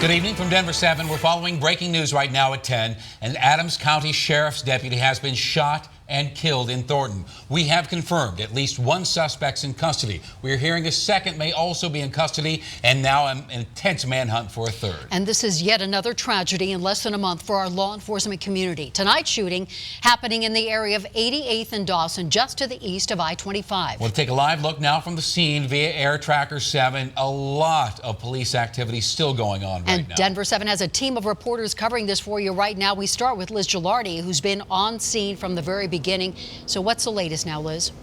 Good evening from Denver 7. We're following breaking news right now at 10. An Adams County Sheriff's deputy has been shot and killed in Thornton. We have confirmed at least one suspect's in custody. We're hearing a second may also be in custody, and now an intense manhunt for a third. And this is yet another tragedy in less than a month for our law enforcement community. Tonight's shooting happening in the area of 88th and Dawson, just to the east of I-25. We'll take a live look now from the scene via Air Tracker 7. A lot of police activity still going on right now. And Denver 7 has a team of reporters covering this for you right now. We start with Liz Gilardi, who's been on scene from the very beginning. So what's the latest now, Liz?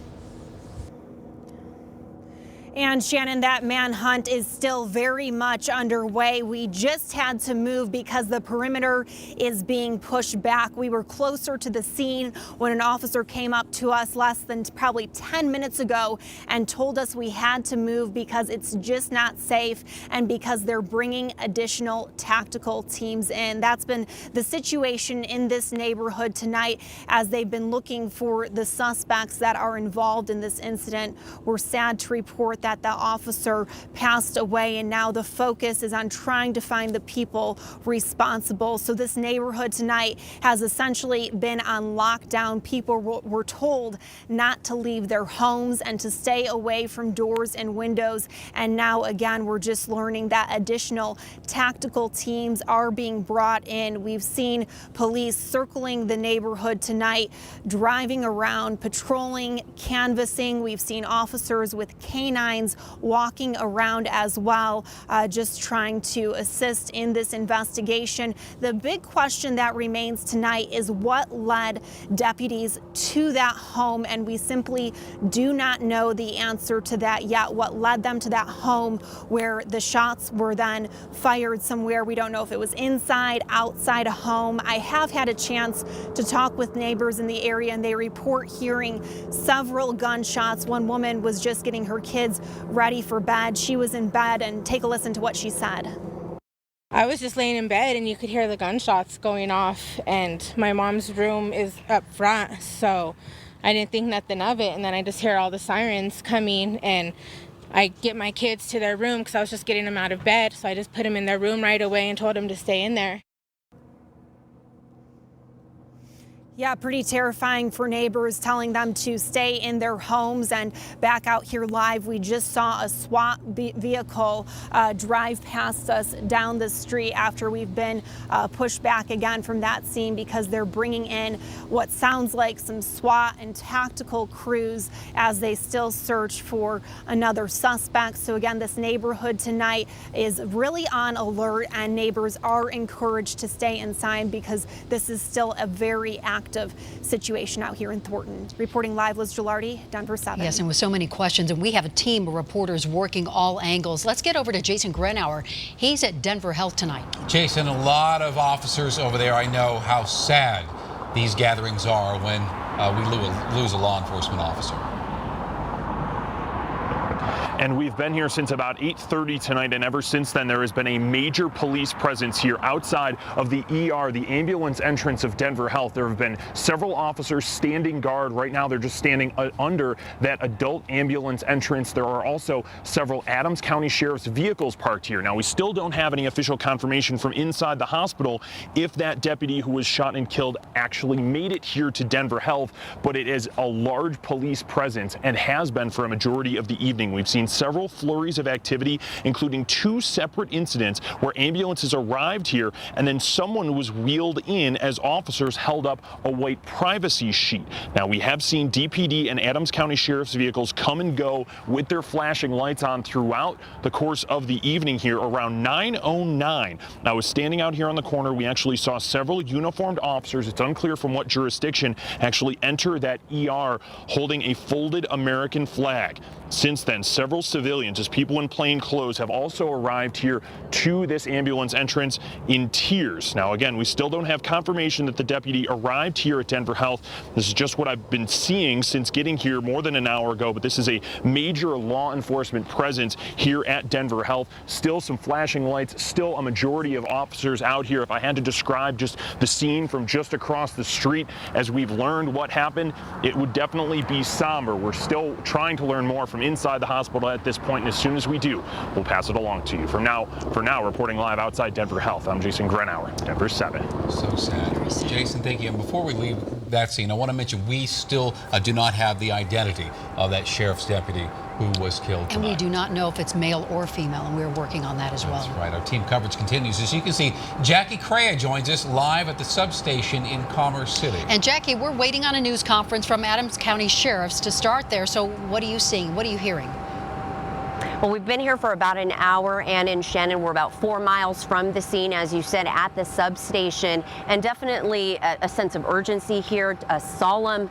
And Shannon, that manhunt is still very much underway. We just had to move because the perimeter is being pushed back. We were closer to the scene when an officer came up to us less than probably 10 minutes ago and told us we had to move because it's just not safe and because they're bringing additional tactical teams in. That's been the situation in this neighborhood tonight as they've been looking for the suspects that are involved in this incident. We're sad to report that the officer passed away, and now the focus is on trying to find the people responsible. So this neighborhood tonight has essentially been on lockdown. People were told not to leave their homes and to stay away from doors and windows. And now again, we're just learning that additional tactical teams are being brought in. We've seen police circling the neighborhood tonight, driving around, patrolling, canvassing. We've seen officers with canines walking around as well, just trying to assist in this investigation. The big question that remains tonight is what led deputies to that home, and we simply do not know the answer to that yet. What led them to that home where the shots were then fired somewhere? We don't know if it was inside, outside a home. I have had a chance to talk with neighbors in the area, and they report hearing several gunshots. One woman was just getting her kids ready for bed. She was in bed, and take a listen to what she said. I was just laying in bed and you could hear the gunshots going off, and my mom's room is up front, so I didn't think nothing of it. And then I just hear all the sirens coming, and I get my kids to their room because I was just getting them out of bed, so I just put them in their room right away and told them to stay in there. Yeah, pretty terrifying for neighbors, telling them to stay in their homes. And back out here live, we just saw a SWAT vehicle drive past us down the street after we've been pushed back again from that scene because they're bringing in what sounds like some SWAT and tactical crews as they still search for another suspect. So again, this neighborhood tonight is really on alert, and neighbors are encouraged to stay inside because this is still a very active situation out here in Thornton. Reporting live, Liz Gilardi, Denver 7. Yes, and with so many questions, and we have a team of reporters working all angles. Let's get over to Jason Grenauer. He's at Denver Health tonight. Jason, a lot of officers over there. I know how sad these gatherings are when we lose a law enforcement officer. And we've been here since about 8:30 tonight, and ever since then there has been a major police presence here outside of the ER, the ambulance entrance of Denver Health. There have been several officers standing guard. Right now they're just standing under that adult ambulance entrance. There are also several Adams County Sheriff's vehicles parked here. Now, we still don't have any official confirmation from inside the hospital if that deputy who was shot and killed actually made it here to Denver Health, but it is a large police presence and has been for a majority of the evening. We've seen several flurries of activity, including 2 separate incidents where ambulances arrived here and then someone was wheeled in as officers held up a white privacy sheet. Now, we have seen DPD and Adams County Sheriff's vehicles come and go with their flashing lights on throughout the course of the evening here around 9:09. I was standing out here on the corner. We actually saw several uniformed officers, it's unclear from what jurisdiction, actually enter that ER holding a folded American flag. Since then, several civilians, as people in plain clothes, have also arrived here to this ambulance entrance in tears. Now, again, we still don't have confirmation that the deputy arrived here at Denver Health. This is just what I've been seeing since getting here more than an hour ago, but this is a major law enforcement presence here at Denver Health. Still some flashing lights, still a majority of officers out here. If I had to describe just the scene from just across the street as we've learned what happened, it would definitely be somber. We're still trying to learn more from inside the hospital at this point, and as soon as we do, we'll pass it along to you. For now, reporting live outside Denver Health, I'm Jason Grenauer, Denver 7. So sad. Jason, thank you. And before we leave that scene, I want to mention we still do not have the identity of that sheriff's deputy who was killed tonight. And we do not know if it's male or female, and we're working on that as well. That's right. Our team coverage continues. As you can see, Jackie Crea joins us live at the substation in Commerce City. And Jackie, we're waiting on a news conference from Adams County Sheriffs to start there. So what are you seeing? What are you hearing? Well, we've been here for about an hour, and in Shannon, we're about 4 miles from the scene, as you said, at the substation, and definitely a sense of urgency here, a solemn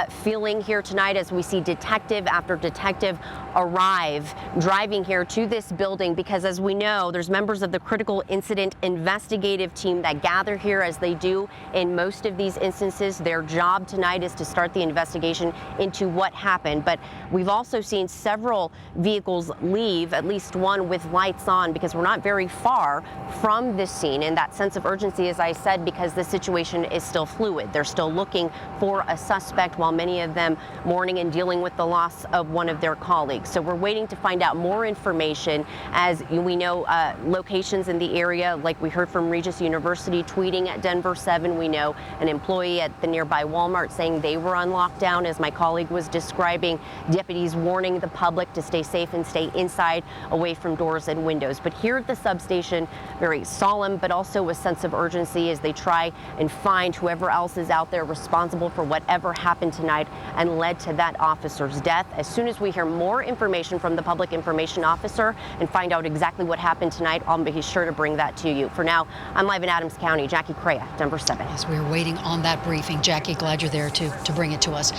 feeling here tonight as we see detective after detective arrive, driving here to this building, because as we know, there's members of the critical incident investigative team that gather here, as they do in most of these instances. Their job tonight is to start the investigation into what happened, but we've also seen several vehicles leave, at least one with lights on, because we're not very far from this scene. And that sense of urgency, as I said, because the situation is still fluid. They're still looking for a suspect, while many of them mourning and dealing with the loss of one of their colleagues. So we're waiting to find out more information. As we know, locations in the area, like we heard from Regis University tweeting at Denver 7. We know an employee at the nearby Walmart saying they were on lockdown, as my colleague was describing. Deputies warning the public to stay safe and stay inside, away from doors and windows. But here at the substation, very solemn, but also a sense of urgency as they try and find whoever else is out there responsible for whatever happened tonight and led to that officer's death. As soon as we hear more information from the public information officer and find out exactly what happened tonight, I'll be sure to bring that to you. For now, I'm live in Adams County. Jackie Crea, Denver 7. Yes, we're waiting on that briefing. Jackie, glad you're there to bring it to us.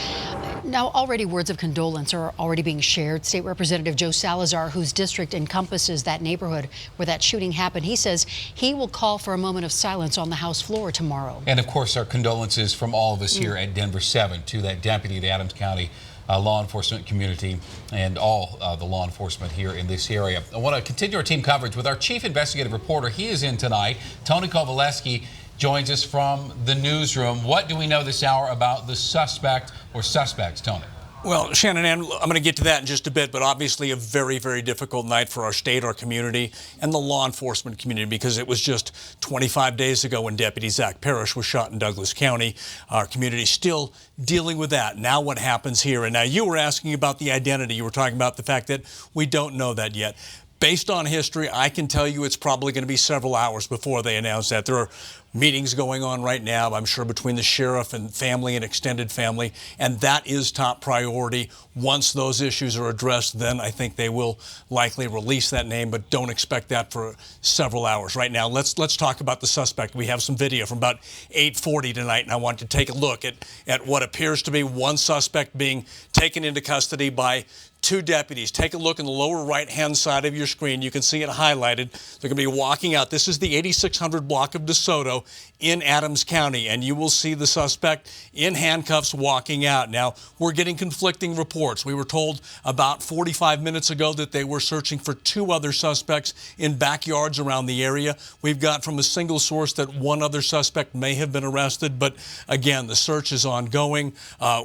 Now, already words of condolence are already being shared. State Representative Joe Salazar, whose district encompasses that neighborhood where that shooting happened, he says he will call for a moment of silence on the House floor tomorrow. And of course, our condolences from all of us here at Denver 7 to that deputy, the Adams County law enforcement community, and all the law enforcement here in this area. I want to continue our team coverage with our chief investigative reporter. He is in tonight. Tony Kovaleski joins us from the newsroom. What do we know this hour about the suspect or suspects, Tony? Well, Shannon, I'm going to get to that in just a bit, but obviously a very, very difficult night for our state, our community, and the law enforcement community, because it was just 25 days ago when Deputy Zach Parrish was shot in Douglas County. Our community still dealing with that. Now what happens here? And now you were asking about the identity. You were talking about the fact that we don't know that yet. Based on history, I can tell you it's probably going to be several hours before they announce that. There are meetings going on right now, I'm sure, between the sheriff and family and extended family, and that is top priority. Once those issues are addressed, then I think they will likely release that name, but don't expect that for several hours. Right now, let's talk about the suspect. We have some video from about 8:40 tonight, and I want to take a look at what appears to be one suspect being taken into custody by two deputies. Take a look in the lower right-hand side of your screen. You can see it highlighted. They're going to be walking out. This is the 8600 block of DeSoto in Adams County, and you will see the suspect in handcuffs walking out. Now, we're getting conflicting reports. We were told about 45 minutes ago that they were searching for two other suspects in backyards around the area. We've got from a single source that one other suspect may have been arrested, but again, the search is ongoing.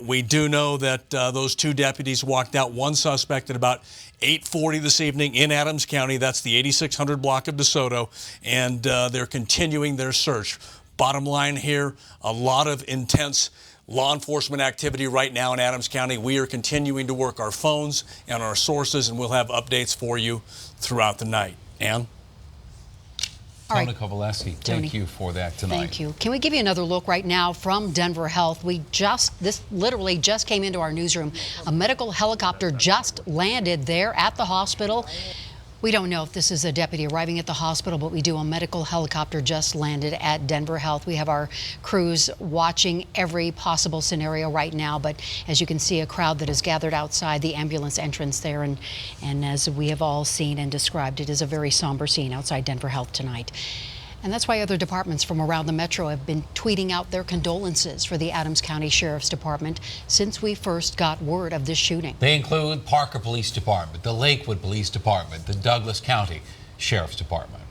We do know that those two deputies walked out. One suspect at about 8:40 this evening in Adams County. That's the 8600 block of DeSoto, and they're continuing their search. Bottom line here, a lot of intense law enforcement activity right now in Adams County. We are continuing to work our phones and our sources, and we'll have updates for you throughout the night. Ann? Tony Kovaleski, thank you for that tonight. Thank you. Can we give you another look right now from Denver Health? This literally just came into our newsroom. A medical helicopter just landed there at the hospital. We don't know if this is a deputy arriving at the hospital, but we do. A medical helicopter just landed at Denver Health. We have our crews watching every possible scenario right now, but as you can see, a crowd that has gathered outside the ambulance entrance there, and as we have all seen and described, it is a very somber scene outside Denver Health tonight. And that's why other departments from around the metro have been tweeting out their condolences for the Adams County Sheriff's Department since we first got word of this shooting. They include Parker Police Department, the Lakewood Police Department, the Douglas County Sheriff's Department.